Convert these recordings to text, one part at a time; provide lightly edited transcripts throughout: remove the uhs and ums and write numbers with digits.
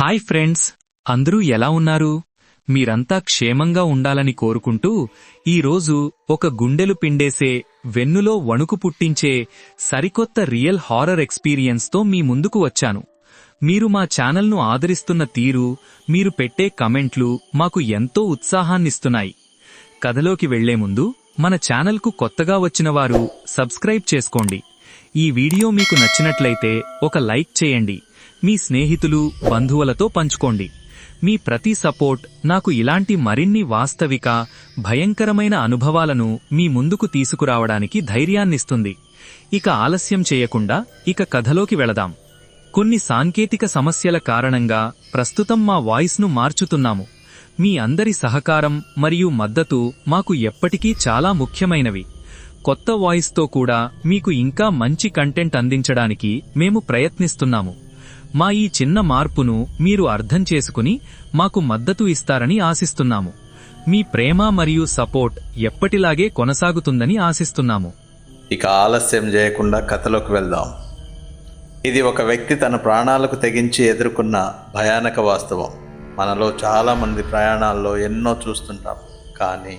Hi friends, అందరూ ఎలా ఉన్నారు? మీరంతా క్షేమంగా ఉండాలని కోరుకుంటూ ఈరోజు ఒక గుండెలు పిండేసే, వెన్నులో వణుకు పుట్టించే సరికొత్త రియల్ హారర్ ఎక్స్పీరియన్స్తో మీ ముందుకు వచ్చాను. మీరు మా ఛానల్ను ఆదరిస్తున్న తీరు, మీరు పెట్టే కమెంట్లు మాకు ఎంతో ఉత్సాహాన్నిస్తున్నాయి. కథలోకి వెళ్లే ముందు మన ఛానల్కు కొత్తగా వచ్చినవారు సబ్స్క్రైబ్ చేసుకోండి. ఈ వీడియో మీకు నచ్చినట్లయితే ఒక లైక్ చేయండి. మీ స్నేహితులు, బంధువులతో పంచుకోండి. మీ ప్రతి సపోర్ట్ నాకు ఇలాంటి మరిన్ని వాస్తవిక, భయంకరమైన అనుభవాలను మీ ముందుకు తీసుకురావడానికి ధైర్యాన్నిస్తుంది. ఇక ఆలస్యం చేయకుండా కథలోకి వెళదాం. కొన్ని సాంకేతిక సమస్యల కారణంగా ప్రస్తుతం మా వాయిస్ను మార్చుతున్నాము. మీ అందరి సహకారం మరియు మద్దతు మాకు ఎప్పటికీ చాలా ముఖ్యమైనవి. కొత్త వాయిస్తో కూడా మీకు ఇంకా మంచి కంటెంట్ అందించడానికి మేము ప్రయత్నిస్తున్నాము. మా ఈ చిన్న మార్పును మీరు అర్థం చేసుకుని మాకు మద్దతు ఇస్తారని ఆశిస్తున్నాము. మీ ప్రేమ మరియు సపోర్ట్ ఎప్పటిలాగే కొనసాగుతుందని ఆశిస్తున్నాము. ఇక ఆలస్యం చేయకుండా కథలోకి వెళ్దాం. ఇది ఒక వ్యక్తి తన ప్రాణాలకు తెగించి ఎదుర్కొన్న భయానక వాస్తవం. మనలో చాలామంది ప్రయాణాల్లో ఎన్నో చూస్తుంటాం, కానీ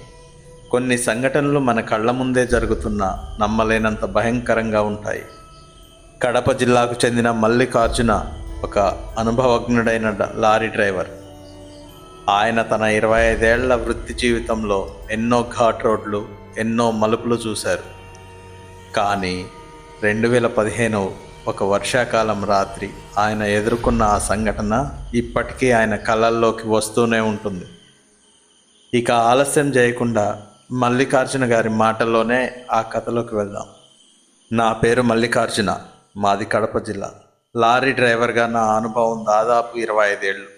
కొన్ని సంఘటనలు మన కళ్ల ముందే జరుగుతున్న నమ్మలేనంత భయంకరంగా ఉంటాయి. కడప జిల్లాకు చెందిన మల్లికార్జున ఒక అనుభవజ్ఞుడైన లారీ డ్రైవర్. ఆయన తన 25 ఏళ్ల వృత్తి జీవితంలో ఎన్నో ఘాట్ రోడ్లు, ఎన్నో మలుపులు చూశారు. కానీ 2015 ఒక వర్షాకాలం రాత్రి ఆయన ఎదుర్కొన్న ఆ సంఘటన ఇప్పటికీ ఆయన కళ్ళల్లోకి వస్తూనే ఉంటుంది. ఇక ఆలస్యం చేయకుండా మల్లికార్జున గారి మాటల్లోనే ఆ కథలోకి వెళ్దాం. నా పేరు మల్లికార్జున, మాది కడప జిల్లా. లారీ డ్రైవర్గా నా అనుభవం దాదాపు 25 ఏళ్ళు.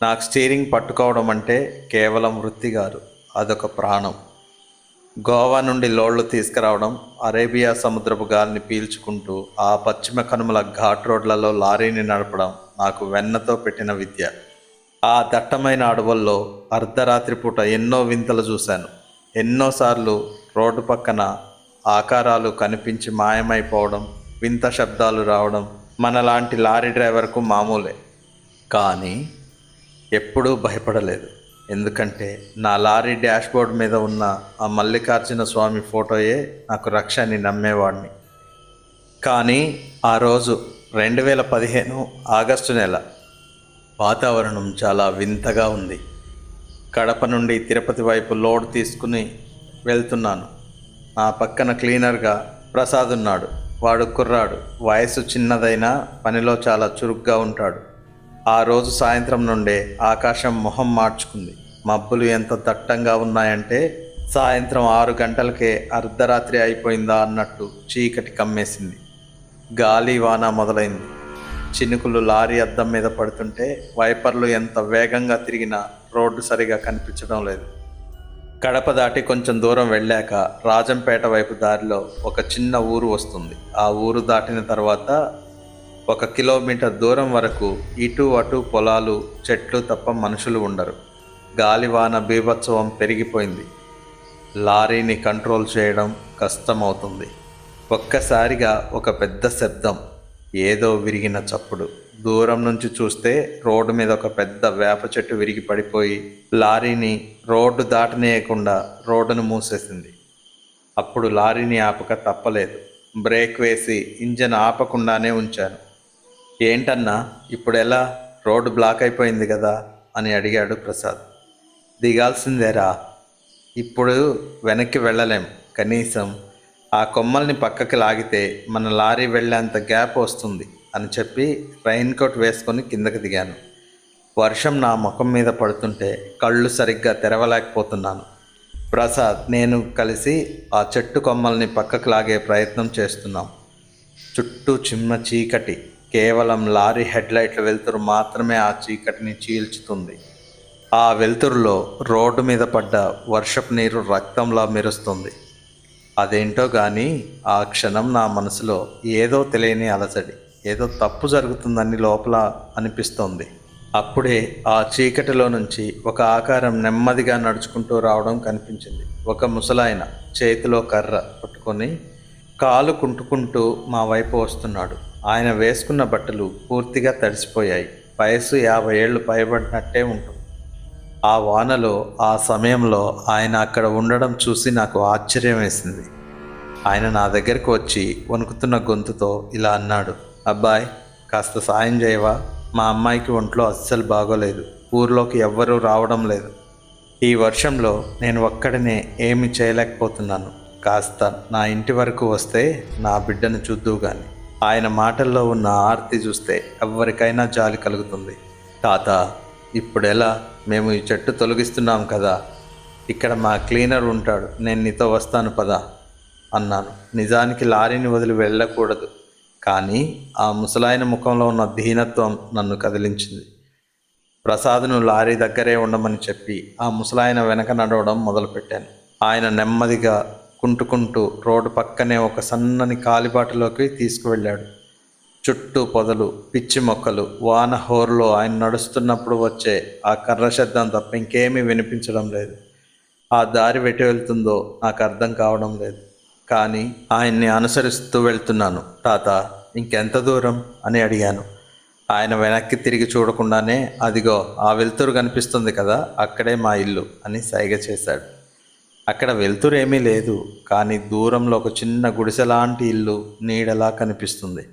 నాకు స్టీరింగ్ పట్టుకోవడం అంటే కేవలం వృత్తి కాదు, అదొక ప్రాణం. గోవా నుండి లోడ్లు తీసుకురావడం, అరేబియా సముద్రపు గాలిని పీల్చుకుంటూ ఆ పశ్చిమ కనుమల ఘాట్ రోడ్లలో లారీని నడపడం నాకు వెన్నతో పెట్టిన విద్య. ఆ దట్టమైన అడవుల్లో అర్ధరాత్రి పూట ఎన్నో వింతలు చూశాను. ఎన్నోసార్లు రోడ్డు పక్కన ఆకారాలు కనిపించి మాయమైపోవడం, వింత శబ్దాలు రావడం మనలాంటి లారీ డ్రైవర్కు మామూలే. కానీ ఎప్పుడూ భయపడలేదు, ఎందుకంటే నా లారీ డాష్బోర్డ్ మీద ఉన్న ఆ మల్లికార్జున స్వామి ఫోటోయే నాకు రక్ష అని నమ్మేవాడిని. కానీ ఆ రోజు 2015 ఆగస్టు నెల. వాతావరణం చాలా వింతగా ఉంది. కడప నుండి తిరుపతి వైపు లోడ్ తీసుకుని వెళ్తున్నాను. నా పక్కన క్లీనర్గా ప్రసాద్ ఉన్నాడు. వాడు కుర్రాడు, వయసు చిన్నదైనా పనిలో చాలా చురుగ్గా ఉంటాడు. ఆ రోజు సాయంత్రం నుండే ఆకాశం మొహం మార్చుకుంది. మబ్బులు ఎంత దట్టంగా ఉన్నాయంటే సాయంత్రం 6 గంటలకే అర్ధరాత్రి అయిపోయిందా అన్నట్టు చీకటి కమ్మేసింది. గాలి వాన మొదలైంది. చినుకులు లారీ అద్దం మీద పడుతుంటే వైపర్లు ఎంత వేగంగా తిరిగినా రోడ్డు సరిగా కనిపించడం లేదు. కడప దాటి కొంచెం దూరం వెళ్ళాక రాజంపేట వైపు దారిలో ఒక చిన్న ఊరు వస్తుంది. ఆ ఊరు దాటిన తర్వాత 1 కిలోమీటర్ దూరం వరకు ఇటు అటు పొలాలు, చెట్లు తప్ప మనుషులు ఉండరు. గాలివాన బీభత్సవం పెరిగిపోయింది. లారీని కంట్రోల్ చేయడం కష్టమవుతుంది. ఒక్కసారిగా ఒక పెద్ద శబ్దం, ఏదో విరిగిన చప్పుడు. దూరం నుంచి చూస్తే రోడ్డు మీద ఒక పెద్ద వేప చెట్టు విరిగి పడిపోయి లారీని రోడ్డు దాటనీయకుండా రోడ్డును మూసేసింది. అప్పుడు లారీని ఆపక తప్పలేదు. బ్రేక్ వేసి ఇంజన్ ఆపకుండానే ఉంచాను. ఏంటన్నా, ఇప్పుడు ఎలా? రోడ్డు బ్లాక్ అయిపోయింది కదా అని అడిగాడు ప్రసాద్. దిగాల్సిందేరా, ఇప్పుడు వెనక్కి వెళ్ళలేం. కనీసం ఆ కొమ్మల్ని పక్కకి లాగితే మన లారీ వెళ్ళేంత గ్యాప్ వస్తుంది అని చెప్పి రైన్ కోట్ వేసుకొని కిందకి దిగాను. వర్షం నా ముఖం మీద పడుతుంటే కళ్ళు సరిగ్గా తెరవలేకపోతున్నాను. ప్రసాద్, నేను కలిసి ఆ చెట్టు కొమ్మల్ని పక్కకు లాగే ప్రయత్నం చేస్తున్నాం. చుట్టూ చిన్న చీకటి. కేవలం లారీ హెడ్లైట్ల వెలుతురు మాత్రమే ఆ చీకటిని చీల్చుతుంది. ఆ వెలుతురులో రోడ్డు మీద పడ్డ వర్షపు నీరు రక్తంలా మెరుస్తుంది. అదేంటో కానీ ఆ క్షణం నా మనసులో ఏదో తెలియని అలసడి, ఏదో తప్పు జరుగుతుందని లోపల అనిపిస్తోంది. అప్పుడే ఆ చీకటిలో నుంచి ఒక ఆకారం నెమ్మదిగా నడుచుకుంటూ రావడం కనిపించింది. ఒక ముసలాయన చేతిలో కర్ర పట్టుకొని కాలు కుంటుకుంటూ మా వైపు వస్తున్నాడు. ఆయన వేసుకున్న బట్టలు పూర్తిగా తడిసిపోయాయి. వయసు 50 ఏళ్ళు పైబడినట్టే ఉంటుంది. ఆ వానలో ఆ సమయంలో ఆయన అక్కడ ఉండడం చూసి నాకు ఆశ్చర్యం వేసింది. ఆయన నా దగ్గరకు వచ్చి వణుకుతున్న గొంతుతో ఇలా అన్నాడు, అబ్బాయ్, కాస్త సాయం చేయవా? మా అమ్మాయికి ఒంట్లో అస్సలు బాగోలేదు. ఊర్లోకి ఎవ్వరూ రావడం లేదు. ఈ వర్షంలో నేను ఒక్కడినే ఏమీ చేయలేకపోతున్నాను. కాస్త నా ఇంటి వరకు వస్తే నా బిడ్డను చూద్దువు గాని. ఆయన మాటల్లో ఉన్న ఆర్తి చూస్తే ఎవరికైనా జాలి కలుగుతుంది. తాత, ఇప్పుడెలా? మేము ఈ చెట్టు తొలగిస్తున్నాం కదా. ఇక్కడ మా క్లీనర్ ఉంటాడు. నేను నీతో వస్తాను పదా అన్నాను. నిజానికి లారీని వదిలి వెళ్ళకూడదు, కానీ ఆ ముసలాయన ముఖంలో ఉన్న దీనత్వం నన్ను కదిలించింది. ప్రసాద్ను లారీ దగ్గరే ఉండమని చెప్పి ఆ ముసలాయన వెనక నడవడం మొదలుపెట్టాను. ఆయన నెమ్మదిగా కుంటుకుంటూ రోడ్డు పక్కనే ఒక సన్నని కాలిబాటలోకి తీసుకువెళ్ళాడు. చుట్టూ పొదలు, పిచ్చి మొక్కలు, వాన హోరులో ఆయన నడుస్తున్నప్పుడు వచ్చే ఆ కర్ర శబ్దం తప్ప ఇంకేమీ వినిపించడం లేదు. ఆ దారి వెటి వెళ్తుందో నాకు అర్థం కావడం లేదు, కానీ ఆయన్ని అనుసరిస్తూ వెళ్తున్నాను. తాత, ఇంకెంత దూరం అని అడిగాను. ఆయన వెనక్కి తిరిగి చూడకుండానే, అదిగో ఆ వెలుతురు కనిపిస్తుంది కదా, అక్కడే మా ఇల్లు అని సైగ చేశాడు. అక్కడ వెలుతురు ఏమీ లేదు, కానీ దూరంలో ఒక చిన్న గుడిసెలాంటి ఇల్లు నీడలా కనిపిస్తుంది.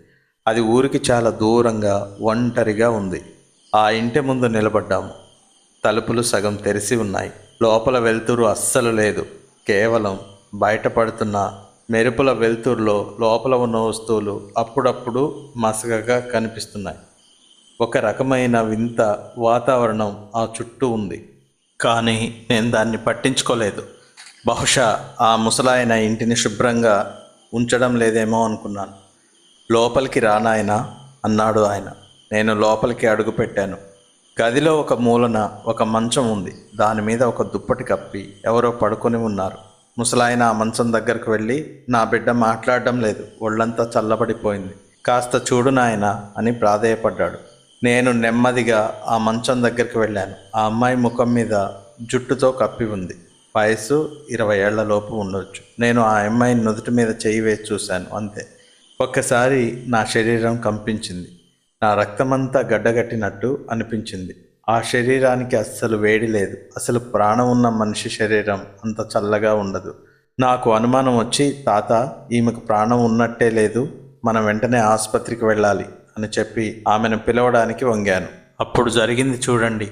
అది ఊరికి చాలా దూరంగా ఒంటరిగా ఉంది. ఆ ఇంటి ముందు నిలబడ్డాము. తలుపులు సగం తెరిచి ఉన్నాయి. లోపల వెలుతురు అస్సలు లేదు. కేవలం బయటపడుతున్న మెరుపుల వెలుతురులో లోపల ఉన్న వస్తువులు అప్పుడప్పుడు మసకగా కనిపిస్తున్నాయి. ఒక రకమైన వింత వాతావరణం ఆ చుట్టూ ఉంది, కానీ నేను దాన్ని పట్టించుకోలేదు. బహుశా ఆ ముసలాయన ఇంటిని శుభ్రంగా ఉంచడం లేదేమో అనుకున్నాను. లోపలికి రానాయనా అన్నాడు ఆయన. నేను లోపలికి అడుగుపెట్టాను. గదిలో ఒక మూలన ఒక మంచం ఉంది. దాని మీద ఒక దుప్పటి కప్పి ఎవరో పడుకొని ఉన్నారు. ముసలాయన ఆ మంచం దగ్గరకు వెళ్ళి, నా బిడ్డ మాట్లాడడం లేదు, ఒళ్ళంతా చల్లబడిపోయింది, కాస్త చూడు నాయనా అని ప్రాధేయపడ్డాడు. నేను నెమ్మదిగా ఆ మంచం దగ్గరికి వెళ్ళాను. ఆ అమ్మాయి ముఖం మీద జుట్టుతో కప్పి ఉంది. వయసు 20 ఏళ్ల లోపు ఉండొచ్చు. నేను ఆ అమ్మాయిని నుదుటి మీద చేయి వేసి చూశాను, అంతే. ఒక్కసారి నా శరీరం కంపించింది. నా రక్తమంతా గడ్డగట్టినట్టు అనిపించింది. ఆ శరీరానికి అస్సలు వేడి లేదు. అసలు ప్రాణం ఉన్న మనిషి శరీరం అంత చల్లగా ఉండదు. నాకు అనుమానం వచ్చి, తాత, ఈమెకు ప్రాణం ఉన్నట్టే లేదు, మనం వెంటనే ఆసుపత్రికి వెళ్ళాలి అని చెప్పి ఆమెను పిలవడానికి వంగాను. అప్పుడు జరిగింది చూడండి,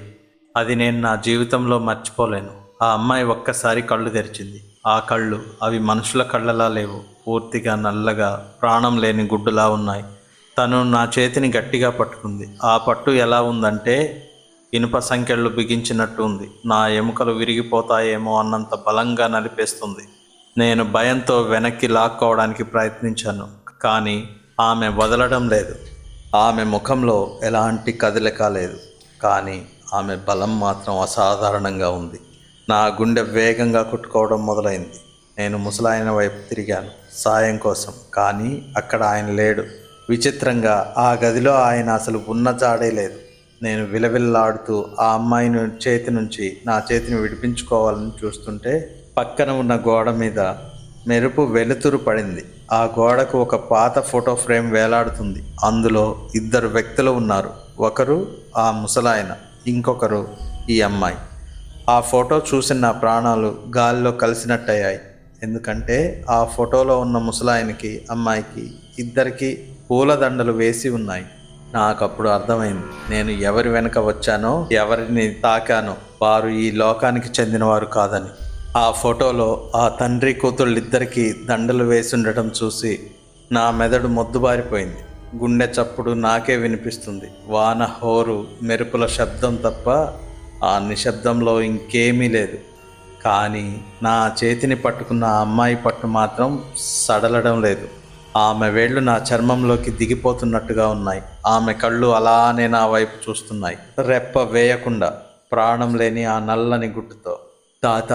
అది నేను నా జీవితంలో మర్చిపోలేను. ఆ అమ్మాయి ఒక్కసారి కళ్ళు తెరిచింది. ఆ కళ్ళు, అవి మనుషుల కళ్ళలా లేవు. పూర్తిగా నల్లగా, ప్రాణం లేని గుడ్డులా ఉన్నాయి. తను నా చేతిని గట్టిగా పట్టుకుంది. ఆ పట్టు ఎలా ఉందంటే ఇనుప సంకెళ్ళు బిగించినట్టు ఉంది. నా ఎముకలు విరిగిపోతాయేమో అన్నంత బలంగా నలిపేస్తుంది. నేను భయంతో వెనక్కి లాక్కోవడానికి ప్రయత్నించాను, కానీ ఆమె వదలడం లేదు. ఆమె ముఖంలో ఎలాంటి కదలిక లేదు, కానీ ఆమె బలం మాత్రం అసాధారణంగా ఉంది. నా గుండె వేగంగా కొట్టుకోవడం మొదలైంది. నేను ముసలాయన వైపు తిరిగాను సాయం కోసం, కానీ అక్కడ ఆయన లేడు. విచిత్రంగా ఆ గదిలో ఆయన అసలు ఉన్న జాడే లేదు. నేను విలవిల్లాడుతూ ఆ అమ్మాయిని చేతి నుంచి నా చేతిని విడిపించుకోవాలని చూస్తుంటే పక్కన ఉన్న గోడ మీద మెరుపు వెలుతురు పడింది. ఆ గోడకు ఒక పాత ఫోటో ఫ్రేమ్ వేలాడుతుంది. అందులో 2 వ్యక్తులు ఉన్నారు. ఒకరు ఆ ముసలాయన, ఇంకొకరు ఈ అమ్మాయి. ఆ ఫోటో చూసిన నా ప్రాణాలు గాలిలో కలిసినట్టయ్యాయి. ఎందుకంటే ఆ ఫోటోలో ఉన్న ముసలాయనకి, అమ్మాయికి, ఇద్దరికి పూలదండలు వేసి ఉన్నాయి. నాకప్పుడు అర్థమైంది, నేను ఎవరి వెనక వచ్చానో, ఎవరిని తాకానో వారు ఈ లోకానికి చెందినవారు కాదని. ఆ ఫోటోలో ఆ తండ్రి కూతుళ్ళిద్దరికీ దండలు వేసి ఉండటం చూసి నా మెదడు మొద్దుబారిపోయింది. గుండె చప్పుడు నాకే వినిపిస్తుంది. వాన హోరు, మెరుపుల శబ్దం తప్ప ఆ నిశ్శబ్దంలో ఇంకేమీ లేదు. కానీ నా చేతిని పట్టుకున్న ఆ అమ్మాయి పట్టు మాత్రం సడలడం లేదు. ఆమె వేళ్ళు నా చర్మంలోకి దిగిపోతున్నట్టుగా ఉన్నాయి. ఆమె కళ్ళు అలానే నా వైపు చూస్తున్నాయి, రెప్ప వేయకుండా, ప్రాణం లేని ఆ నల్లని గుట్టుతో. తాత,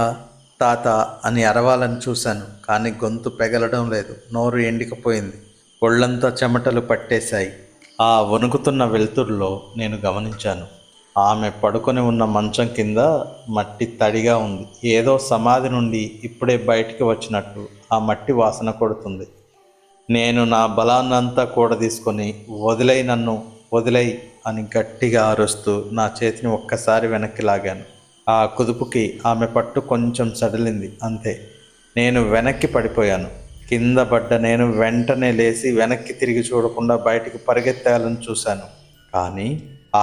తాత అని అరవాలని చూశాను, కానీ గొంతు పెగలడం లేదు. నోరు ఎండికపోయింది. ఒళ్ళంతా చెమటలు పట్టేశాయి. ఆ వణుకుతున్న వెలుతురులో నేను గమనించాను, ఆమె పడుకొని ఉన్న మంచం కింద మట్టి తడిగా ఉంది. ఏదో సమాధి నుండి ఇప్పుడే బయటికి వచ్చినట్టు ఆ మట్టి వాసన కొడుతుంది. నేను నా బలాన్నంతా కూడా తీసుకొని, వదిలై, నన్ను వదిలై అని గట్టిగా అరుస్తూ నా చేతిని ఒక్కసారి వెనక్కి లాగాను. ఆ కుదుపుకి ఆమె పట్టు కొంచెం సడలింది, అంతే. నేను వెనక్కి పడిపోయాను. కింద పడ్డ నేను వెంటనే లేచి వెనక్కి తిరిగి చూడకుండా బయటికి పరిగెత్తాలని చూశాను. కానీ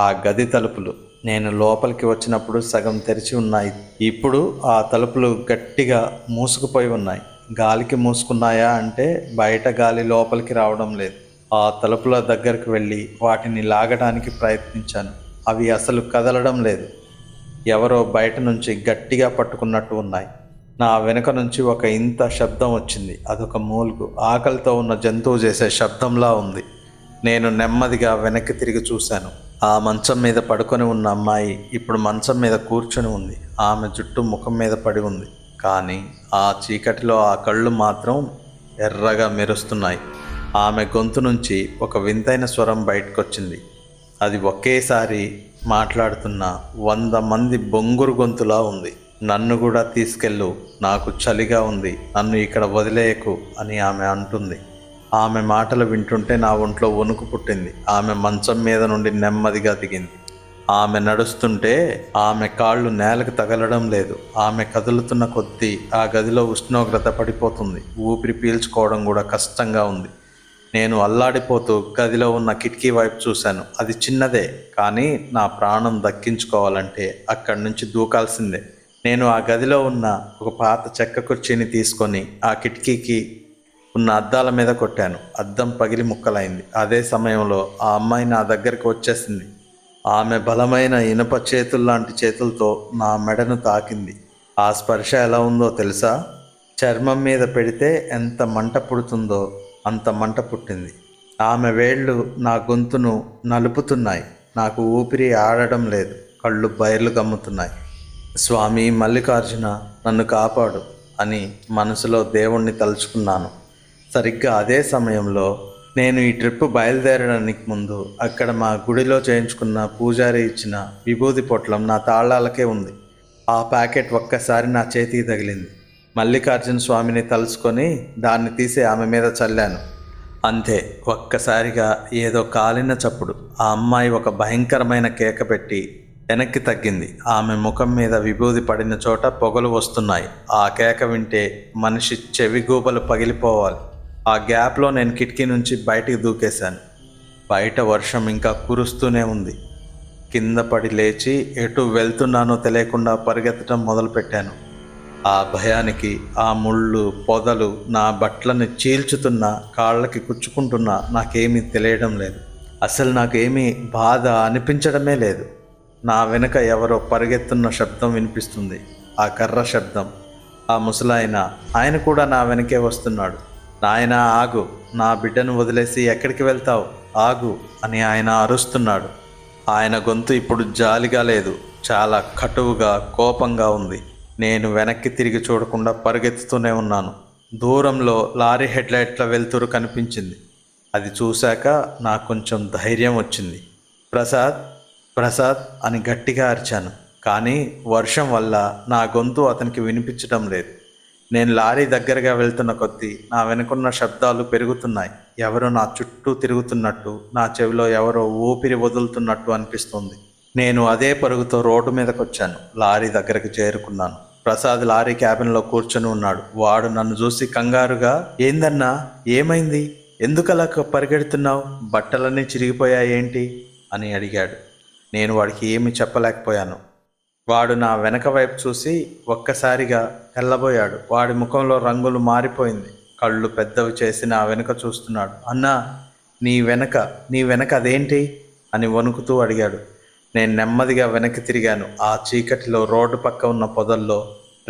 ఆ గది తలుపులు నేను లోపలికి వచ్చినప్పుడు సగం తెరిచి ఉన్నాయి. ఇప్పుడు ఆ తలుపులు గట్టిగా మూసుకుపోయి ఉన్నాయి. గాలికి మూసుకున్నాయా అంటే బయట గాలి లోపలికి రావడం లేదు. ఆ తలుపుల దగ్గరకు వెళ్ళి వాటిని లాగడానికి ప్రయత్నించాను. అవి అసలు కదలడం లేదు. ఎవరో బయట నుంచి గట్టిగా పట్టుకున్నట్టు ఉన్నాయి. నా వెనుక నుంచి ఒక ఇంత శబ్దం వచ్చింది. అదొక మూలుగు, ఆకలితో ఉన్న జంతువు చేసే శబ్దంలా ఉంది. నేను నెమ్మదిగా వెనక్కి తిరిగి చూశాను. ఆ మంచం మీద పడుకొని ఉన్న అమ్మాయి ఇప్పుడు మంచం మీద కూర్చొని ఉంది. ఆమె జుట్టు ముఖం మీద పడి ఉంది. కానీ ఆ చీకటిలో ఆ కళ్ళు మాత్రం ఎర్రగా మెరుస్తున్నాయి. ఆమె గొంతు నుంచి ఒక వింతైన స్వరం బయటకొచ్చింది. అది ఒకేసారి మాట్లాడుతున్న 100 మంది బొంగురు గొంతులా ఉంది. నన్ను కూడా తీసుకెళ్ళు, నాకు చలిగా ఉంది, నన్ను ఇక్కడ వదిలేయకు అని ఆమె అంటుంది. ఆమె మాటలు వింటుంటే నా ఒంట్లో వణుకు పుట్టింది. ఆమె మంచం మీద నుండి నెమ్మదిగా దిగింది. ఆమె నడుస్తుంటే ఆమె కాళ్ళు నేలకు తగలడం లేదు. ఆమె కదులుతున్న కొద్దీ ఆ గదిలో ఉష్ణోగ్రత పడిపోతుంది. ఊపిరి పీల్చుకోవడం కూడా కష్టంగా ఉంది. నేను అల్లాడిపోతూ గదిలో ఉన్న కిటికీ వైపు చూశాను. అది చిన్నదే, కానీ నా ప్రాణం దక్కించుకోవాలంటే అక్కడి నుంచి దూకాల్సిందే. నేను ఆ గదిలో ఉన్న ఒక పాత చెక్క కుర్చీని తీసుకొని ఆ కిటికీకి ఉన్న అద్దాల మీద కొట్టాను. అద్దం పగిలి ముక్కలైంది. అదే సమయంలో ఆ అమ్మాయి నా దగ్గరికి వచ్చేసింది. ఆమె బలమైన ఇనుప చేతుల్లాంటి చేతులతో నా మెడను తాకింది. ఆ స్పర్శ ఎలా ఉందో తెలుసా? చర్మం మీద పెడితే ఎంత మంట పుడుతుందో అంత మంట పుట్టింది. ఆమె వేళ్ళు నా గొంతును నలుపుతున్నాయి. నాకు ఊపిరి ఆడడం లేదు. కళ్ళు బయర్లు గమ్ముతున్నాయి. స్వామి మల్లికార్జున, నన్ను కాపాడు అని మనసులో దేవుణ్ణి తలుచుకున్నాను. సరిగ్గా అదే సమయంలో నేను ఈ ట్రిప్ బయలుదేరడానికి ముందు అక్కడ మా గుడిలో చేయించుకున్న పూజారి ఇచ్చిన విభూది పొట్లం నా తాళాలకే ఉంది. ఆ ప్యాకెట్ ఒక్కసారి నా చేతికి తగిలింది. మల్లికార్జున స్వామిని తలుచుకొని దాన్ని తీసి ఆమె మీద చల్లాను. అంతే, ఒక్కసారిగా ఏదో కాలిన చప్పుడు. ఆ అమ్మాయి ఒక భయంకరమైన కేక పెట్టి వెనక్కి తగ్గింది. ఆమె ముఖం మీద విభూది పడిన చోట పొగలు వస్తున్నాయి. ఆ కేక వింటే మనిషి చెవి గూబలు పగిలిపోవాలి. ఆ గ్యాప్లో నేను కిటికీ నుంచి బయటికి దూకేశాను. బయట వర్షం ఇంకా కురుస్తూనే ఉంది. కింద పడి లేచి ఎటు వెళ్తున్నానో తెలియకుండా పరిగెత్తడం మొదలుపెట్టాను. ఆ భయానికి ఆ ముళ్ళు పొదలు నా బట్టలను చీల్చుతున్నా, కాళ్ళకి కుచ్చుకుంటున్నా నాకేమీ తెలియడం లేదు. అసలు నాకేమీ బాధ అనిపించడమే లేదు. నా వెనుక ఎవరో పరిగెత్తున్న శబ్దం వినిపిస్తుంది. ఆ కర్ర శబ్దం. ఆ ముసలాయన, ఆయన కూడా నా వెనకే వస్తున్నాడు. నాయనా ఆగు, నా బిడ్డను వదిలేసి ఎక్కడికి వెళ్తావు, ఆగు అని ఆయన అరుస్తున్నాడు. ఆయన గొంతు ఇప్పుడు జాలిగా లేదు, చాలా కటువుగా కోపంగా ఉంది. నేను వెనక్కి తిరిగి చూడకుండా పరిగెత్తుతూనే ఉన్నాను. దూరంలో లారీ హెడ్లైట్ల వెలుతురు కనిపించింది. అది చూశాక నాకు కొంచెం ధైర్యం వచ్చింది. ప్రసాద్, ప్రసాద్ అని గట్టిగా అరిచాను. కానీ వర్షం వల్ల నా గొంతు అతనికి వినిపించడం లేదు. నేను లారీ దగ్గరగా వెళ్తున్న కొద్దీ నా వెనుకున్న శబ్దాలు పెరుగుతున్నాయి. ఎవరో నా చుట్టూ తిరుగుతున్నట్టు, నా చెవిలో ఎవరో ఊపిరి వదులుతున్నట్టు అనిపిస్తుంది. నేను అదే పరుగుతో రోడ్డు మీదకి వచ్చాను. లారీ దగ్గరకు చేరుకున్నాను. ప్రసాద్ లారీ క్యాబిన్లో కూర్చొని ఉన్నాడు. వాడు నన్ను చూసి కంగారుగా, ఏందన్నా, ఏమైంది, ఎందుకలా పరిగెడుతున్నావు, బట్టలన్నీ చిరిగిపోయాయేంటి అని అడిగాడు. నేను వాడికి ఏమీ చెప్పలేకపోయాను. వాడు నా వెనక వైపు చూసి ఒక్కసారిగా తెల్లబోయాడు. వాడి ముఖంలో రంగులు మారిపోయింది. కళ్ళు పెద్దవి చేసి నా వెనుక చూస్తున్నాడు. అన్నా, నీ వెనక అదేంటి అని వణుకుతూ అడిగాడు. నేను నెమ్మదిగా వెనక్కి తిరిగాను. ఆ చీకటిలో రోడ్డు పక్క ఉన్న పొదల్లో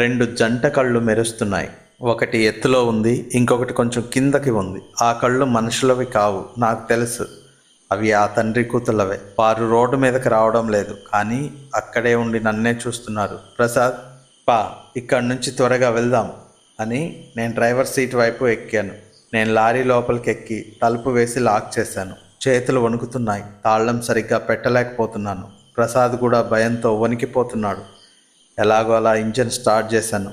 2 జంట కళ్ళు మెరుస్తున్నాయి. ఒకటి ఎత్తులో ఉంది, ఇంకొకటి కొంచెం కిందకి ఉంది. ఆ కళ్ళు మనుషులవి కావు, నాకు తెలుసు. అవి ఆ తండ్రి కూతుళ్ళవే. వారు రోడ్డు మీదకి రావడం లేదు, కానీ అక్కడే ఉండి నన్నే చూస్తున్నారు. ప్రసాద్, పా, ఇక్కడి నుంచి త్వరగా వెళ్దాం అని నేను డ్రైవర్ సీట్ వైపు ఎక్కాను. నేను లారీ లోపలికి ఎక్కి తలుపు వేసి లాక్ చేశాను. చేతులు వణుకుతున్నాయి. తాళం సరిగ్గా పెట్టలేకపోతున్నాను. ప్రసాద్ కూడా భయంతో వణికిపోతున్నాడు. ఎలాగో అలా ఇంజన్ స్టార్ట్ చేశాను.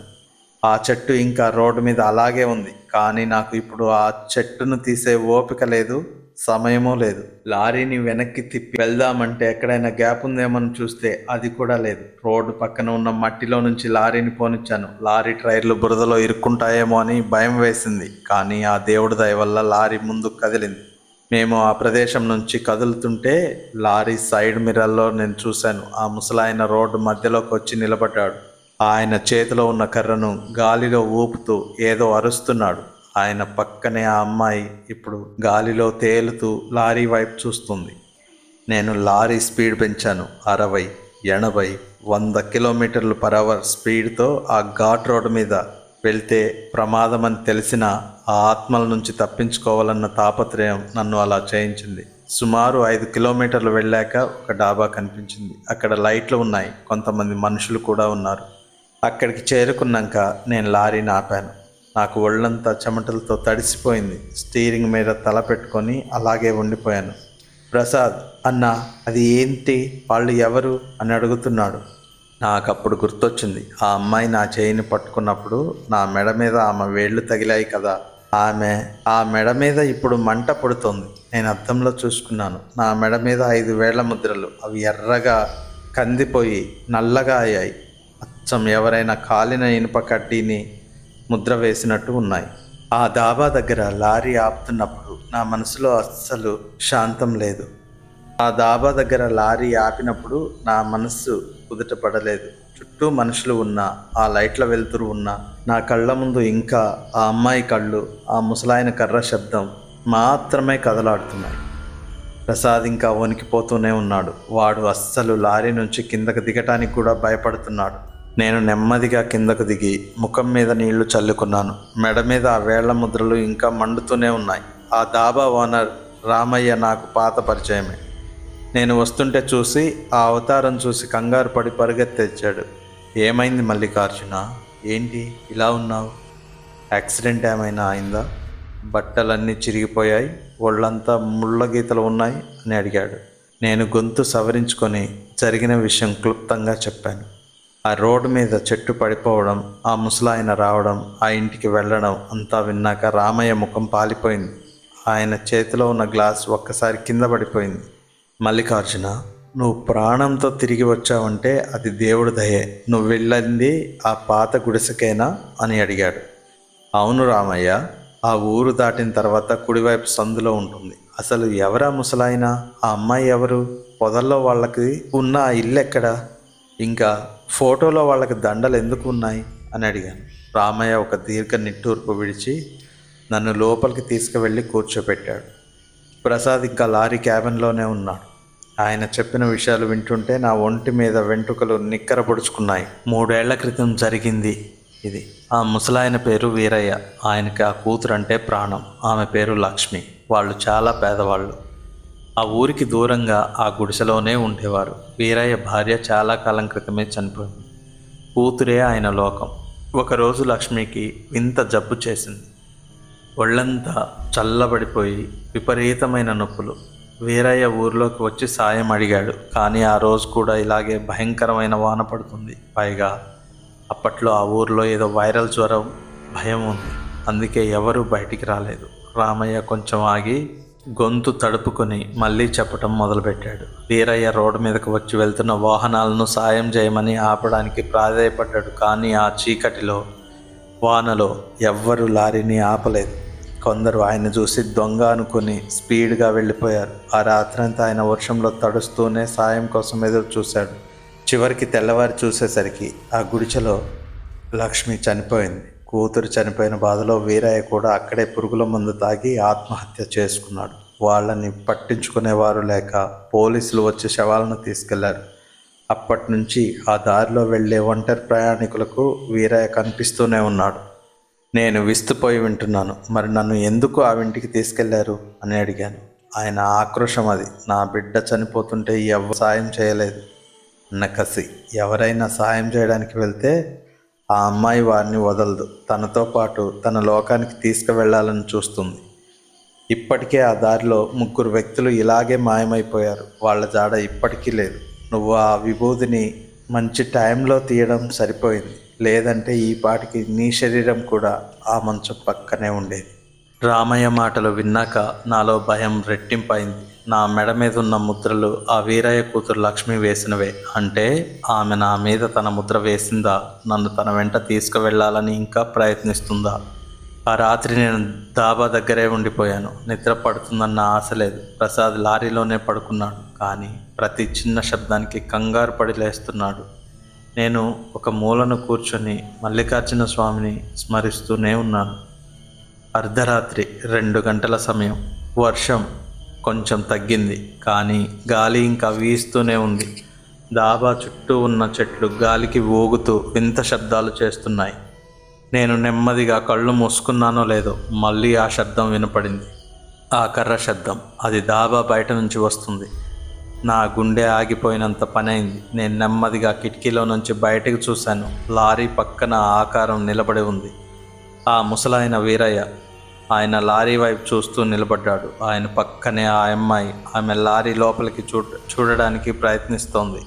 ఆ చెట్టు ఇంకా రోడ్డు మీద అలాగే ఉంది. కానీ నాకు ఇప్పుడు ఆ చెట్టును తీసే ఓపిక లేదు, సమయమూ లేదు. లారీని వెనక్కి తిప్పి వెళ్దామంటే ఎక్కడైనా గ్యాప్ ఉందేమని చూస్తే అది కూడా లేదు. రోడ్డు పక్కన ఉన్న మట్టిలో నుంచి లారీని పోనిచ్చాను. లారీ టైర్లు బురదలో ఇరుక్కుంటాయేమో అని భయం వేసింది. కానీ ఆ దేవుడి దయ వల్ల లారీ ముందుకు కదిలింది. మేము ఆ ప్రదేశం నుంచి కదులుతుంటే లారీ సైడ్ మిర్రర్లో నేను చూశాను. ఆ ముసలాయన రోడ్డు మధ్యలోకి వచ్చి నిలబడ్డాడు. ఆయన చేతిలో ఉన్న కర్రను గాలిలో ఊపుతూ ఏదో అరుస్తున్నాడు. ఆయన పక్కనే ఆ అమ్మాయి ఇప్పుడు గాలిలో తేలుతూ లారీ వైపు చూస్తుంది. నేను లారీ స్పీడ్ పెంచాను. 60, 80, 100 km/h స్పీడ్తో ఆ ఘాట్ రోడ్డు మీద వెళ్తే ప్రమాదం అని తెలిసిన ఆ ఆత్మల నుంచి తప్పించుకోవాలన్న తాపత్రయం నన్ను అలా చేయించింది. సుమారు 5 కిలోమీటర్లు వెళ్ళాక ఒక డాబా కనిపించింది. అక్కడ లైట్లు ఉన్నాయి. కొంతమంది మనుషులు కూడా ఉన్నారు. అక్కడికి చేరుకున్నాక నేను లారీని ఆపాను. నాకు ఒళ్ళంతా చెమటలతో తడిసిపోయింది. స్టీరింగ్ మీద తల పెట్టుకొని అలాగే ఉండిపోయాను. ప్రసాద్ అన్నా, అది ఏంటి, వాళ్ళు ఎవరు అని అడుగుతున్నాడు. నాకప్పుడు గుర్తొచ్చింది. ఆ అమ్మాయి నా చేయిని పట్టుకున్నప్పుడు నా మెడ మీద ఆమె వేళ్ళు తగిలాయి కదా. ఆ మెడ మీద ఇప్పుడు మంట పుడుతోంది. నేను అద్దంలో చూసుకున్నాను. నా మెడ మీద 5 వేళ్ల ముద్రలు. అవి ఎర్రగా కందిపోయి నల్లగా అయ్యాయి. అచ్చం ఎవరైనా కాలిన ఇనుప కడ్డీని ముద్ర వేసినట్టు ఉన్నాయి. ఆ డాబా దగ్గర లారీ ఆపుతున్నప్పుడు నా మనసులో అస్సలు శాంతం లేదు. ఆ డాబా దగ్గర లారీ ఆపినప్పుడు నా మనస్సు కుదుట పడలేదు. చుట్టూ మనుషులు ఉన్నా, ఆ లైట్ల వెలుతురు ఉన్నా, నా కళ్ళ ముందు ఇంకా ఆ అమ్మాయి కళ్ళు, ఆ ముసలాయన కర్ర శబ్దం మాత్రమే కదలాడుతున్నాయి. ప్రసాద్ ఇంకా వణికిపోతూనే ఉన్నాడు. వాడు అస్సలు లారీ నుంచి కిందకు దిగటానికి కూడా భయపడుతున్నాడు. నేను నెమ్మదిగా కిందకు దిగి ముఖం మీద నీళ్లు చల్లుకున్నాను. మెడ మీద ఆ వేళ్ల ముద్రలు ఇంకా మండుతూనే ఉన్నాయి. ఆ డాబా ఓనర్ రామయ్య నాకు పాత పరిచయమే. నేను వస్తుంటే చూసి ఆ అవతారం చూసి కంగారు పడి పరిగెత్తెచ్చాడు. ఏమైంది మల్లికార్జున, ఏంటి ఇలా ఉన్నావు? యాక్సిడెంట్ ఏమైనా అయిందా? బట్టలన్నీ చిరిగిపోయాయి, ఒళ్ళంతా ముళ్ళ గీతలు ఉన్నాయి అని అడిగాడు. నేను గొంతు సవరించుకొని జరిగిన విషయం క్లుప్తంగా చెప్పాను. ఆ రోడ్డు మీద చెట్టు పడిపోవడం, ఆ ముసలాయన రావడం, ఆ ఇంటికి వెళ్ళడం అంతా విన్నాక రామయ్య ముఖం పాలిపోయింది. ఆయన చేతిలో ఉన్న గ్లాస్ ఒక్కసారి కింద పడిపోయింది. మల్లికార్జున, నువ్వు ప్రాణంతో తిరిగి వచ్చావంటే అది దేవుడి దయే. నువ్వు వెళ్ళింది ఆ పాత గుడిసెకేనా అని అడిగాడు. అవును రామయ్య, ఆ ఊరు దాటిన తర్వాత కుడివైపు సందులో ఉంటుంది. అసలు ఎవరా ముసలాయన? ఆ అమ్మాయి ఎవరు? పొదల్లో వాళ్ళకి ఉన్న ఆ ఇల్లు ఎక్కడా? ఇంకా ఫోటోలో వాళ్ళకి దండలు ఎందుకు ఉన్నాయి అని అడిగాను. రామయ్య ఒక దీర్ఘ నిట్టూర్పు విడిచి నన్ను లోపలికి తీసుకువెళ్ళి కూర్చోబెట్టాడు. ప్రసాద్ ఇంకా లారీ క్యాబిన్లోనే ఉన్నాడు. ఆయన చెప్పిన విషయాలు వింటుంటే నా ఒంటి మీద వెంట్రుకలు నిక్కరపొడుచుకున్నాయి. 3 ఏళ్ల క్రితం జరిగింది ఇది. ఆ ముసలాయన పేరు వీరయ్య. ఆయనకి ఆ కూతురు అంటే ప్రాణం. ఆమె పేరు లక్ష్మి. వాళ్ళు చాలా పేదవాళ్ళు. ఆ ఊరికి దూరంగా ఆ గుడిసెలోనే ఉండేవారు. వీరయ్య భార్య చాలా కాలం క్రితమే చనిపోయింది. కూతురే ఆయన లోకం. ఒకరోజు లక్ష్మికి వింత జబ్బు చేసింది. ఒళ్ళంతా చల్లబడిపోయి విపరీతమైన నొప్పులు. వీరయ్య ఊర్లోకి వచ్చి సాయం అడిగాడు. కానీ ఆ రోజు కూడా ఇలాగే భయంకరమైన వాన పడుతుంది. పైగా అప్పట్లో ఆ ఊర్లో ఏదో వైరల్ జ్వరం భయం ఉంది. అందుకే ఎవరూ బయటికి రాలేదు. రామయ్య కొంచెం ఆగి గొంతు తడుపుకొని మళ్ళీ చెప్పటం మొదలుపెట్టాడు. వీరయ్య రోడ్డు మీదకు వచ్చి వెళ్తున్న వాహనాలను సాయం చేయమని ఆపడానికి ప్రాధేయపడ్డాడు. కానీ ఆ చీకటిలో, వానలో ఎవ్వరూ లారీని ఆపలేదు. కొందరు ఆయన చూసి దొంగ అనుకుని స్పీడ్గా వెళ్ళిపోయారు. ఆ రాత్రంతా ఆయన వర్షంలో తడుస్తూనే సాయం కోసం ఎదురు చూశాడు. చివరికి తెల్లవారి చూసేసరికి ఆ గుడిచెలో లక్ష్మి చనిపోయింది. కూతురు చనిపోయిన బాధలో వీరయ్య కూడా అక్కడే పురుగుల మందు తాగి ఆత్మహత్య చేసుకున్నాడు. వాళ్ళని పట్టించుకునేవారు లేక పోలీసులు వచ్చి శవాలను తీసుకెళ్లారు. అప్పటి నుంచి ఆ దారిలో వెళ్లే ఒంటరి ప్రయాణికులకు వీరయ్య కనిపిస్తూనే ఉన్నాడు. నేను విస్తుపోయి వింటున్నాను. మరి నన్ను ఎందుకు ఆ ఇంటికి తీసుకెళ్లారు అని అడిగాను. ఆయన ఆక్రోశం అది. నా బిడ్డ చనిపోతుంటే ఎవరు సాయం చేయలేదు అన్న కసి. ఎవరైనా సాయం చేయడానికి వెళ్తే ఆ అమ్మాయి వారిని వదలదు. తనతో పాటు తన లోకానికి తీసుకువెళ్లాలని చూస్తుంది. ఇప్పటికే ఆ దారిలో 3 వ్యక్తులు ఇలాగే మాయమైపోయారు. వాళ్ళ జాడ ఇప్పటికీ లేదు. నువ్వు ఆ విభూతిని మంచి టైంలో తీయడం సరిపోయింది. లేదంటే ఈ పాటికి నీ శరీరం కూడా ఆ మంచం పక్కనే ఉండేది. రామయ్య మాటలు విన్నాక నాలో భయం రెట్టింపైంది. నా మెడ మీద ఉన్న ముద్రలు ఆ వీరయ్య కూతురు లక్ష్మి వేసినవే. అంటే ఆమె నా మీద తన ముద్ర వేసిందా? నన్ను తన వెంట తీసుకువెళ్ళాలని ఇంకా ప్రయత్నిస్తుందా? ఆ రాత్రి నేను డాబా దగ్గరే ఉండిపోయాను. నిద్ర పడుతుందన్న ఆశ లేదు. ప్రసాద్ లారీలోనే పడుకున్నాడు. కానీ ప్రతి చిన్న శబ్దానికి కంగారు పడి లేస్తున్నాడు. నేను ఒక మూలను కూర్చొని మల్లికార్జున స్వామిని స్మరిస్తూనే ఉన్నాను. అర్ధరాత్రి 2 గంటల సమయం. వర్షం కొంచెం తగ్గింది, కానీ గాలి ఇంకా వీస్తూనే ఉంది. డాబా చుట్టూ ఉన్న చెట్లు గాలికి ఊగుతూ వింత శబ్దాలు చేస్తున్నాయి. నేను నెమ్మదిగా కళ్ళు మూసుకున్నానో లేదో మళ్ళీ ఆ శబ్దం వినపడింది. ఆ కర్ర శబ్దం. అది డాబా బయట నుంచి వస్తుంది. నా గుండె ఆగిపోయినంత పనైంది. నేను నెమ్మదిగా కిటికీలో నుంచి బయటకు చూశాను. లారీ పక్కన ఆకారం నిలబడి ఉంది. ఆ ముసలాయన వీరయ్య. ఆయన లారీ వైపు చూస్తూ నిలబడ్డాడు. ఆయన పక్కనే ఆ అమ్మాయి. ఆమె లారీ లోపలికి చూడడానికి ప్రయత్నిస్తోంది.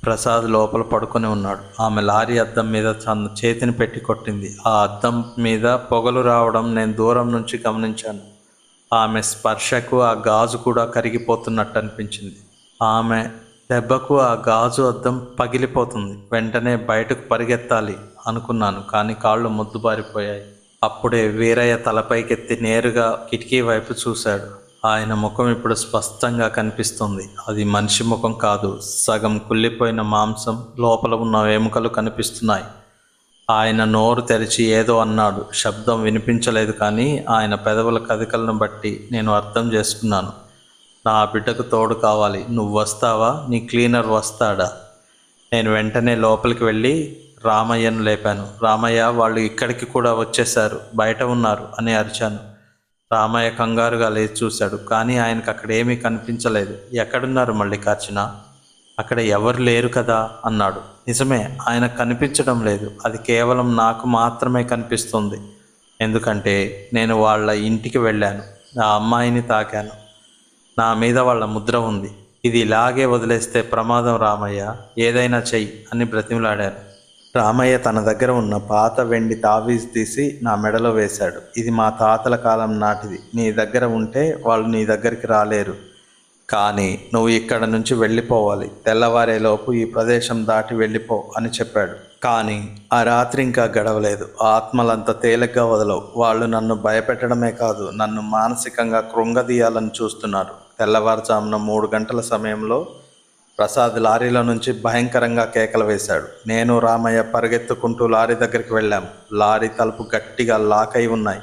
ప్రసాద్ లోపల పడుకొని ఉన్నాడు. ఆమె లారీ అద్దం మీద తన చేతిని పెట్టి కొట్టింది. ఆ అద్దం మీద పొగలు రావడం నేను దూరం నుంచి గమనించాను. ఆమె స్పర్శకు ఆ గాజు కూడా కరిగిపోతున్నట్టు అనిపించింది. ఆమె దెబ్బకు ఆ గాజు అద్దం పగిలిపోతుంది. వెంటనే బయటకు పరిగెత్తాలి అనుకున్నాను, కానీ కాళ్ళు మొద్దుబారిపోయాయి. అప్పుడే వీరయ్య తలపైకెత్తి నేరుగా కిటికీ వైపు చూశాడు. ఆయన ముఖం ఇప్పుడు స్పష్టంగా కనిపిస్తుంది. అది మనిషి ముఖం కాదు. సగం కుళ్ళిపోయిన మాంసం, లోపల ఉన్న ఎముకలు కనిపిస్తున్నాయి. ఆయన నోరు తెరిచి ఏదో అన్నాడు. శబ్దం వినిపించలేదు, కానీ ఆయన పెదవుల కదలికలను బట్టి నేను అర్థం చేసుకున్నాను. నా బిడ్డకు తోడు కావాలి. నువ్వు వస్తావా? నీ క్లీనర్ వస్తాడా? నేను వెంటనే లోపలికి వెళ్ళి రామయ్యను లేపాను. రామయ్య, వాళ్ళు ఇక్కడికి కూడా వచ్చేశారు, బయట ఉన్నారు అని అరిచాను. రామయ్య కంగారుగా లేచి చూశాడు, కానీ ఆయనకు అక్కడ ఏమీ కనిపించలేదు. ఎక్కడున్నారు మల్లికార్జున? అక్కడ ఎవరు లేరు కదా అన్నాడు. నిజమే, ఆయన కనిపించడం లేదు. అది కేవలం నాకు మాత్రమే కనిపిస్తుంది. ఎందుకంటే నేను వాళ్ళ ఇంటికి వెళ్ళాను. ఆ అమ్మాయిని తాకాను. నా మీద వాళ్ళ ముద్ర ఉంది. ఇది ఇలాగే వదిలేస్తే ప్రమాదం రామయ్య, ఏదైనా చెయ్యి అని బ్రతిమలాడాను. రామయ్య తన దగ్గర ఉన్న పాత వెండి తావీజు తీసి నా మెడలో వేశాడు. ఇది మా తాతల కాలం నాటిది. నీ దగ్గర ఉంటే వాళ్ళు నీ దగ్గరికి రాలేరు. కానీ నువ్వు ఇక్కడ నుంచి వెళ్ళిపోవాలి. తెల్లవారేలోపు ఈ ప్రదేశం దాటి వెళ్ళిపో అని చెప్పాడు. కానీ ఆ రాత్రి ఇంకా గడవలేదు. ఆత్మలంత తేలిగ్గా వదలవు. వాళ్ళు నన్ను భయపెట్టడమే కాదు, నన్ను మానసికంగా కృంగదీయాలని చూస్తున్నారు. తెల్లవారుజామున 3 గంటల సమయంలో ప్రసాద్ లారీలో నుంచి భయంకరంగా కేకలు వేశాడు. నేను రామయ్య పరిగెత్తుకుంటూ లారీ దగ్గరికి వెళ్ళాము. లారీ తలుపు గట్టిగా లాక్ అయి ఉన్నాయి.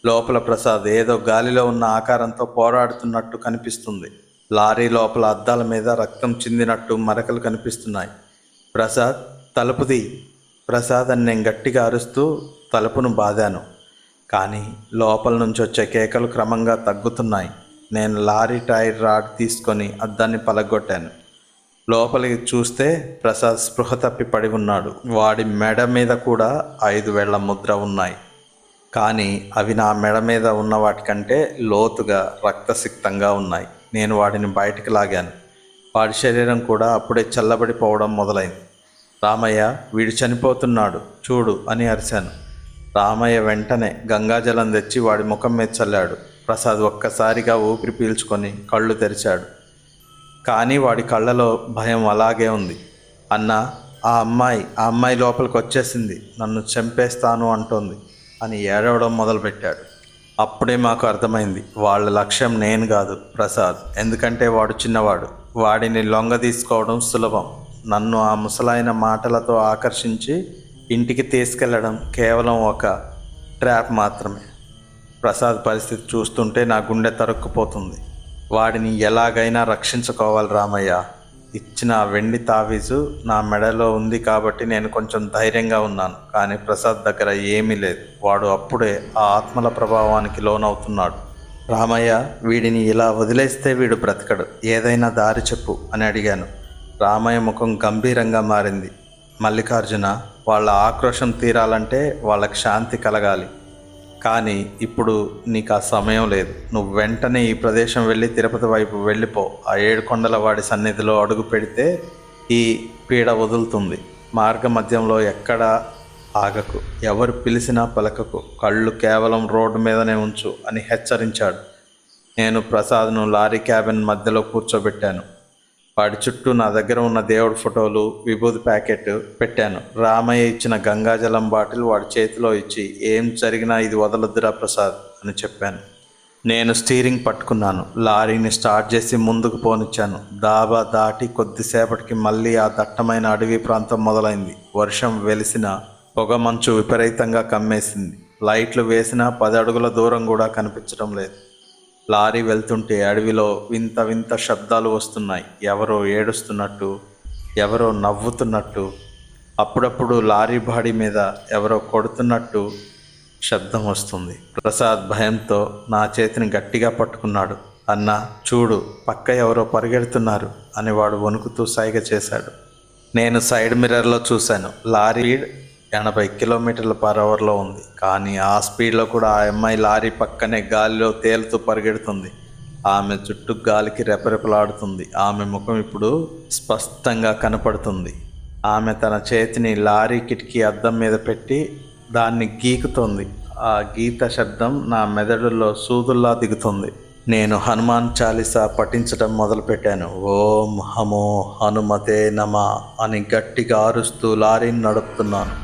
లోపల ప్రసాద్ ఏదో గాలిలో ఉన్న ఆకారంతో పోరాడుతున్నట్టు కనిపిస్తుంది. లారీ లోపల అద్దాల మీద రక్తం చిందినట్టు మరకలు కనిపిస్తున్నాయి. ప్రసాద్, తలుపుది ప్రసాద్ అని నేను గట్టిగా అరుస్తూ తలుపును బాదాను. కానీ లోపల నుంచి వచ్చే కేకలు క్రమంగా తగ్గుతున్నాయి. నేను లారీ టైర్ రాడ్ తీసుకొని అద్దాన్ని పలగొట్టాను. లోపలికి చూస్తే ప్రసాద్ స్పృహ తప్పి పడి ఉన్నాడు. వాడి మెడ మీద కూడా 5 వేళ్ల ముద్ర ఉన్నాయి. కానీ అవి నా మెడ మీద ఉన్న వాటికంటే లోతుగా రక్తసిక్తంగా ఉన్నాయి. నేను వాడిని బయటికి లాగాను. వాడి శరీరం కూడా అప్పుడే చల్లబడిపోవడం మొదలైంది. రామయ్య, వీడు చనిపోతున్నాడు చూడు అని అరిశాను. రామయ్య వెంటనే గంగాజలం తెచ్చి వాడి ముఖం మీద చల్లాడు. ప్రసాద్ ఒక్కసారిగా ఊపిరి పీల్చుకొని కళ్ళు తెరిచాడు. కానీ వాడి కళ్ళలో భయం అలాగే ఉంది. అన్న, ఆ అమ్మాయి లోపలికి వచ్చేసింది, నన్ను చంపేస్తాను అంటోంది అని ఏడవడం మొదలుపెట్టాడు. అప్పుడే మాకు అర్థమైంది, వాళ్ళ లక్ష్యం నేను కాదు, ప్రసాద్. ఎందుకంటే వాడు చిన్నవాడు. వాడిని లొంగ తీసుకోవడం సులభం. నన్ను ఆ ముసలాయన మాటలతో ఆకర్షించి ఇంటికి తీసుకెళ్లడం కేవలం ఒక ట్రాప్ మాత్రమే. ప్రసాద్ పరిస్థితి చూస్తుంటే నా గుండె తరుక్కుపోతుంది. వాడిని ఎలాగైనా రక్షించుకోవాలి రామయ్య. ఇచ్చిన వెండి తావీజు నా మెడలో ఉంది కాబట్టి నేను కొంచెం ధైర్యంగా ఉన్నాను. కానీ ప్రసాద్ దగ్గర ఏమీ లేదు. వాడు అప్పుడే ఆ ఆత్మల ప్రభావానికి లోనవుతున్నాడు. రామయ్య, వీడిని ఇలా వదిలేస్తే వీడు బ్రతకడు. ఏదైనా దారి చెప్పు అని అడిగాను. రామయ్య ముఖం గంభీరంగా మారింది. మల్లికార్జున, వాళ్ళ ఆక్రోశం తీరాలంటే వాళ్ళకి శాంతి కలగాలి. కానీ ఇప్పుడు నీకు ఆ సమయం లేదు. నువ్వు వెంటనే ఈ ప్రదేశం వెళ్ళి తిరుపతి వైపు వెళ్ళిపో. ఆ 7 కొండల వాడి సన్నిధిలో అడుగు పెడితే ఈ పీడ వదులుతుంది. మార్గ మధ్యంలో ఎక్కడ ఆగకు, ఎవరు పిలిచినా పలకకు, కళ్ళు కేవలం రోడ్డు మీదనే ఉంచు అని హెచ్చరించాడు. నేను ప్రసాద్ను లారీ క్యాబిన్ మధ్యలో కూర్చోబెట్టాను. వాడి చుట్టూ నా దగ్గర ఉన్న దేవుడి ఫోటోలు, విభూది ప్యాకెట్ పెట్టాను. రామయ్య ఇచ్చిన గంగాజలం బాటిల్ వాడి చేతిలో ఇచ్చి, ఏం జరిగినా ఇది వదలొద్దురా ప్రసాద్ అని చెప్పాను. నేను స్టీరింగ్ పట్టుకున్నాను. లారీని స్టార్ట్ చేసి ముందుకు పోనిచ్చాను. డాబా దాటి కొద్దిసేపటికి మళ్ళీ ఆ దట్టమైన అడవి ప్రాంతం మొదలైంది. వర్షం వెలిసిన పొగ మంచు విపరీతంగా కమ్మేసింది. లైట్లు వేసినా 10 అడుగుల దూరం కూడా కనిపించడం లేదు. లారీ వెళ్తుంటే అడవిలో వింత వింత శబ్దాలు వస్తున్నాయి. ఎవరో ఏడుస్తున్నట్టు, ఎవరో నవ్వుతున్నట్టు, అప్పుడప్పుడు లారీ బాడీ మీద ఎవరో కొడుతున్నట్టు శబ్దం వస్తుంది. ప్రసాద్ భయంతో నా చేతిని గట్టిగా పట్టుకున్నాడు. అన్నా చూడు, పక్క ఎవరో పరిగెడుతున్నారు అని వాడు వణుకుతూ సైగ చేశాడు. నేను సైడ్ మిర్రర్లో చూశాను. లారీ 80 km/hలో ఉంది. కానీ ఆ స్పీడ్లో కూడా ఆ అమ్మాయి లారీ పక్కనే గాలిలో తేలుతూ పరిగెడుతుంది. ఆమె చుట్టూ గాలికి రెపరెపలాడుతుంది. ఆమె ముఖం ఇప్పుడు స్పష్టంగా కనపడుతుంది. ఆమె తన చేతిని లారీ కిటికీ అద్దం మీద పెట్టి దాన్ని గీకుతోంది. ఆ గీత శబ్దం నా మెదడులో సూదుల్లా దిగుతుంది. నేను హనుమాన్ చాలీసా పఠించడం మొదలుపెట్టాను. ఓం హమో హనుమతే నమ అని గట్టిగా అరుస్తూ లారీని నడుపుతున్నాను.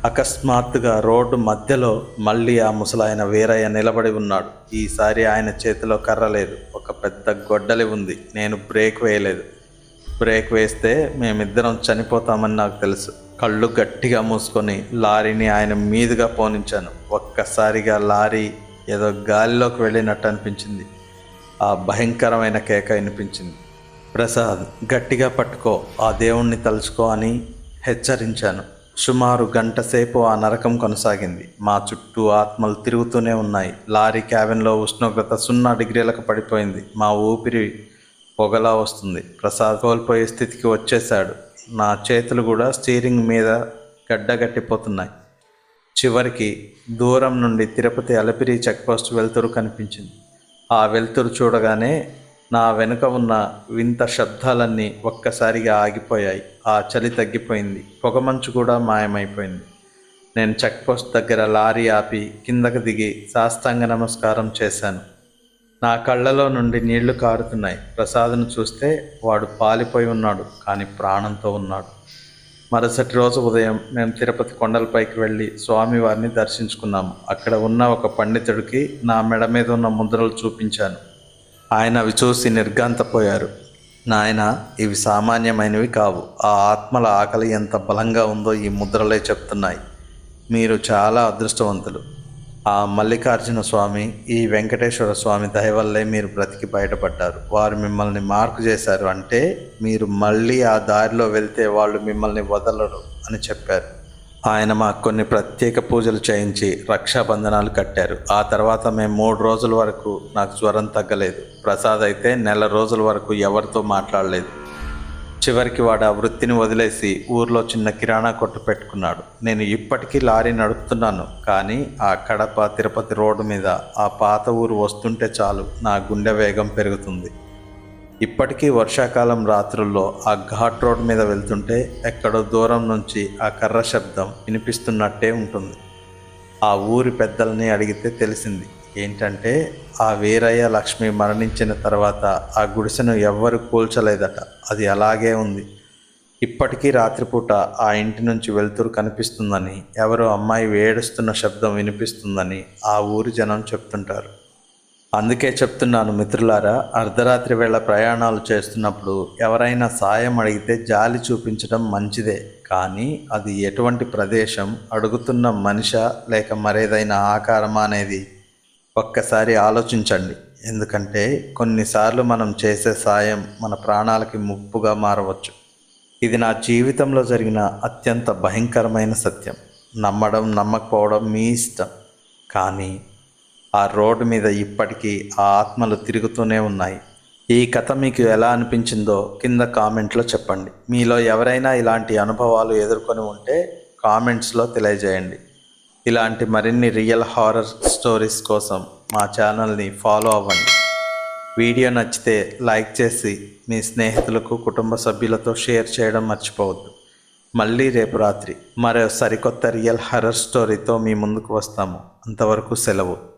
అకస్మాత్తుగా రోడ్డు మధ్యలో మళ్ళీ ఆ ముసలాయన వీరయ్య నిలబడి ఉన్నాడు. ఈసారి ఆయన చేతిలో కర్ర లేదు, ఒక పెద్ద గొడ్డలి ఉంది. నేను బ్రేక్ వేయలేదు. బ్రేక్ వేస్తే మేమిద్దరం చనిపోతామని నాకు తెలుసు. కళ్ళు గట్టిగా మూసుకొని లారీని ఆయన మీదుగా పోనించాను. ఒక్కసారిగా లారీ ఏదో గాలిలోకి వెళ్ళినట్టు అనిపించింది. ఆ భయంకరమైన కేక వినిపించింది. ప్రసాద్, గట్టిగా పట్టుకో, ఆ దేవుణ్ణి తలుచుకో అని హెచ్చరించాను. సుమారు గంట సేపు ఆ నరకం కొనసాగింది. మా చుట్టూ ఆత్మలు తిరుగుతూనే ఉన్నాయి. లారీ క్యాబిన్లో ఉష్ణోగ్రత 0 డిగ్రీలకు పడిపోయింది. మా ఊపిరి పొగలా వస్తుంది. ప్రసాద్ కోల్పోయే స్థితికి వచ్చేశాడు. నా చేతులు కూడా స్టీరింగ్ మీద గడ్డగట్టిపోతున్నాయి. చివరికి దూరం నుండి తిరుపతి అలిపిరి చెక్పోస్ట్ వెలుతురు కనిపించింది. ఆ వెలుతురు చూడగానే నా వెనుక ఉన్న వింత శబ్దాలన్నీ ఒక్కసారిగా ఆగిపోయాయి. ఆ చలి తగ్గిపోయింది. పొగమంచు కూడా మాయమైపోయింది. నేను చెక్పోస్ట్ దగ్గర లారీ ఆపి కిందకు దిగి సాష్టాంగ నమస్కారం చేశాను. నా కళ్ళలో నుండి నీళ్లు కారుతున్నాయి. ప్రసాద్ను చూస్తే వాడు పాలిపోయి ఉన్నాడు, కానీ ప్రాణంతో ఉన్నాడు. మరుసటి రోజు ఉదయం మేము తిరుపతి కొండలపైకి వెళ్ళి స్వామివారిని దర్శించుకున్నాము. అక్కడ ఉన్న ఒక పండితుడికి నా మెడ మీద ఉన్న ముద్రలు చూపించాను. ఆయన అవి చూసి నిర్ఘాంతపోయారు. నాయన, ఇవి సామాన్యమైనవి కావు. ఆ ఆత్మల ఆకలి ఎంత బలంగా ఉందో ఈ ముద్రలే చెప్తున్నాయి. మీరు చాలా అదృష్టవంతులు. ఆ మల్లికార్జున స్వామి, ఈ వెంకటేశ్వర స్వామి దయ వల్లే మీరు బ్రతికి బయటపడ్డారు. వారు మిమ్మల్ని మార్కు చేశారు. అంటే మీరు మళ్ళీ ఆ దారిలో వెళ్తే వాళ్ళు మిమ్మల్ని వదలరు అని చెప్పారు. ఆయన మాకు కొన్ని ప్రత్యేక పూజలు చేయించి రక్షాబంధనాలు కట్టారు. ఆ తర్వాత మేము 3 రోజుల వరకు నాకు జ్వరం తగ్గలేదు. ప్రసాద్ అయితే 1 నెల రోజుల వరకు ఎవరితో మాట్లాడలేదు. చివరికి వాడు ఆ వృత్తిని వదిలేసి ఊర్లో చిన్న కిరాణా కొట్టు పెట్టుకున్నాడు. నేను ఇప్పటికీ లారీ నడుపుతున్నాను, కానీ ఆ కడప తిరుపతి రోడ్డు మీద ఆ పాత ఊరు వస్తుంటే చాలు నా గుండె వేగం పెరుగుతుంది. ఇప్పటికీ వర్షాకాలం రాత్రుల్లో ఆ ఘాట్ రోడ్ మీద వెళ్తుంటే ఎక్కడో దూరం నుంచి ఆ కర్ర శబ్దం వినిపిస్తున్నట్టే ఉంటుంది. ఆ ఊరి పెద్దల్ని అడిగితే తెలిసింది ఏంటంటే, ఆ వీరయ్య లక్ష్మి మరణించిన తర్వాత ఆ గుడిసెను ఎవ్వరు కూల్చలేదట. అది అలాగే ఉంది. ఇప్పటికీ రాత్రిపూట ఆ ఇంటి నుంచి వెలుతురు కనిపిస్తుందని, ఎవరో అమ్మాయి ఏడుస్తున్న శబ్దం వినిపిస్తుందని ఆ ఊరి జనం చెప్తుంటారు. అందుకే చెప్తున్నాను మిత్రులారా, అర్ధరాత్రి వేళ ప్రయాణాలు చేస్తున్నప్పుడు ఎవరైనా సాయం అడిగితే జాలి చూపించడం మంచిదే. కానీ అది ఎటువంటి ప్రదేశం, అడుగుతున్న మనిషా లేక మరేదైనా ఆకారమా అనేది ఒక్కసారి ఆలోచించండి. ఎందుకంటే కొన్నిసార్లు మనం చేసే సాయం మన ప్రాణాలకి ముప్పుగా మారవచ్చు. ఇది నా జీవితంలో జరిగిన అత్యంత భయంకరమైన సత్యం. నమ్మడం నమ్మకపోవడం మీ ఇష్టం. కానీ ఆ రోడ్డు మీద ఇప్పటికీ ఆ ఆత్మలు తిరుగుతూనే ఉన్నాయి. ఈ కథ మీకు ఎలా అనిపించిందో కింద కామెంట్లో చెప్పండి. మీలో ఎవరైనా ఇలాంటి అనుభవాలు ఎదుర్కొని ఉంటే కామెంట్స్లో తెలియజేయండి. ఇలాంటి మరిన్ని రియల్ హారర్ స్టోరీస్ కోసం మా ఛానల్ని ఫాలో అవ్వండి. వీడియో నచ్చితే లైక్ చేసి మీ స్నేహితులకు, కుటుంబ సభ్యులతో షేర్ చేయడం మర్చిపోవద్దు. మళ్ళీ రేపు రాత్రి మరో సరికొత్త రియల్ హర్రర్ స్టోరీతో మీ ముందుకు వస్తాము. అంతవరకు సెలవు.